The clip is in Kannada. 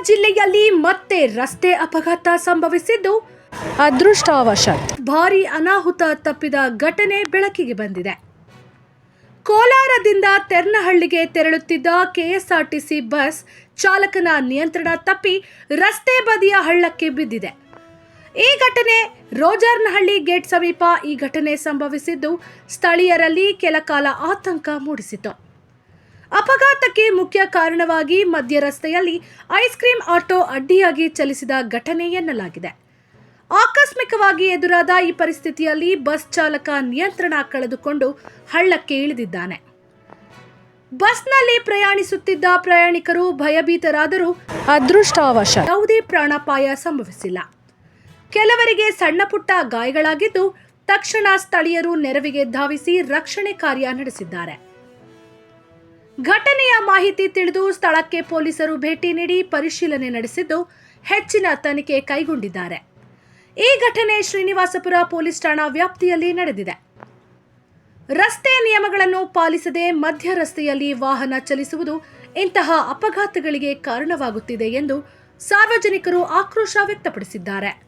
ಜಿಲ್ಲೆಯಲ್ಲಿ ಮತ್ತೆ ರಸ್ತೆ ಅಪಘಾತ ಸಂಭವಿಸಿದ್ದು ಅದೃಷ್ಟವಶಾತ್ ಭಾರೀ ಅನಾಹುತ ತಪ್ಪಿದ ಘಟನೆ ಬೆಳಕಿಗೆ ಬಂದಿದೆ. ಕೋಲಾರದಿಂದ ತೆರ್ನಹಳ್ಳಿಗೆ ತೆರಳುತ್ತಿದ್ದ ಕೆಎಸ್ಆರ್ಟಿಸಿ ಬಸ್ ಚಾಲಕನ ನಿಯಂತ್ರಣ ತಪ್ಪಿ ರಸ್ತೆ ಬದಿಯ ಹಳ್ಳಕ್ಕೆ ಬಿದ್ದಿದೆ. ಈ ಘಟನೆ ರೋಜರ್ನಹಳ್ಳಿ ಗೇಟ್ ಸಮೀಪ ಈ ಘಟನೆ ಸಂಭವಿಸಿದ್ದು ಸ್ಥಳೀಯರಲ್ಲಿ ಕೆಲ ಕಾಲ ಆತಂಕ ಮೂಡಿಸಿತು. ಅಪಘಾತಕ್ಕೆ ಮುಖ್ಯ ಕಾರಣವಾಗಿ ಮಧ್ಯ ರಸ್ತೆಯಲ್ಲಿ ಐಸ್ ಕ್ರೀಂ ಆಟೋ ಅಡ್ಡಿಯಾಗಿ ಚಲಿಸಿದ ಘಟನೆ ಎನ್ನಲಾಗಿದೆ. ಆಕಸ್ಮಿಕವಾಗಿ ಎದುರಾದ ಈ ಪರಿಸ್ಥಿತಿಯಲ್ಲಿ ಬಸ್ ಚಾಲಕ ನಿಯಂತ್ರಣ ಕಳೆದುಕೊಂಡು ಹಳ್ಳಕ್ಕೆ ಇಳಿದಿದ್ದಾನೆ. ಬಸ್ನಲ್ಲಿ ಪ್ರಯಾಣಿಸುತ್ತಿದ್ದ ಪ್ರಯಾಣಿಕರು ಭಯಭೀತರಾದರೂ ಅದೃಷ್ಟವಶಾತ್ ಯಾವುದೇ ಪ್ರಾಣಾಪಾಯ ಸಂಭವಿಸಿಲ್ಲ. ಕೆಲವರಿಗೆ ಸಣ್ಣ ಪುಟ್ಟ ಗಾಯಗಳಾಗಿದ್ದು ತಕ್ಷಣ ಸ್ಥಳೀಯರು ನೆರವಿಗೆ ಧಾವಿಸಿ ರಕ್ಷಣೆ ಕಾರ್ಯ ನಡೆಸಿದ್ದಾರೆ. ಘಟನೆಯ ಮಾಹಿತಿ ತಿಳಿದು ಸ್ಥಳಕ್ಕೆ ಪೊಲೀಸರು ಭೇಟಿ ನೀಡಿ ಪರಿಶೀಲನೆ ನಡೆಸಿದ್ದು ಹೆಚ್ಚಿನ ತನಿಖೆ ಕೈಗೊಂಡಿದ್ದಾರೆ. ಈ ಘಟನೆ ಶ್ರೀನಿವಾಸಪುರ ಪೊಲೀಸ್ ಠಾಣಾ ವ್ಯಾಪ್ತಿಯಲ್ಲಿ ನಡೆದಿದೆ. ರಸ್ತೆ ನಿಯಮಗಳನ್ನು ಪಾಲಿಸದೆ ಮಧ್ಯ ರಸ್ತೆಯಲ್ಲಿ ವಾಹನ ಚಲಿಸುವುದು ಇಂತಹ ಅಪಘಾತಗಳಿಗೆ ಕಾರಣವಾಗುತ್ತಿದೆ ಎಂದು ಸಾರ್ವಜನಿಕರು ಆಕ್ರೋಶ ವ್ಯಕ್ತಪಡಿಸಿದ್ದಾರೆ.